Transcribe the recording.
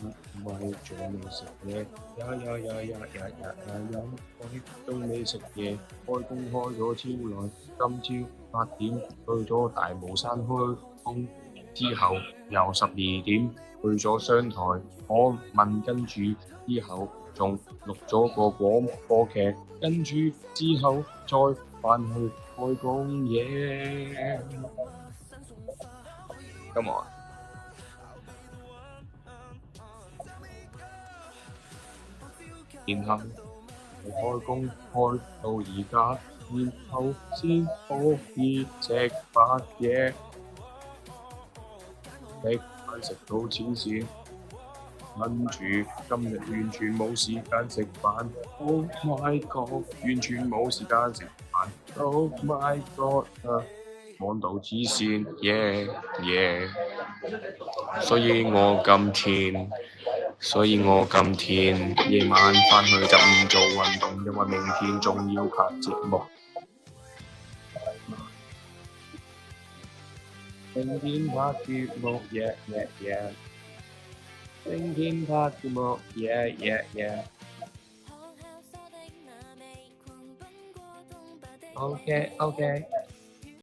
唔係仲未食嘢，呀，喂，仲未食嘢，開工開咗超耐，今朝8點去咗大帽山開工，之後又12點去咗商台訪問，跟住之後仲錄咗個廣播劇，跟住之後再返去開工耶。Come on，然後開工開到而家，然後先可以食飯嘢，食到黐線，跟住今日完全冇時間食飯，Oh my god，完全冇時間食飯，Oh my god，忙到黐線，耶耶，所以我今天夜晚返去就唔做運動，因為明天仲要拍節目。明天拍節目，yeah yeah yeah。明天拍節目，yeah yeah yeah。OK OK。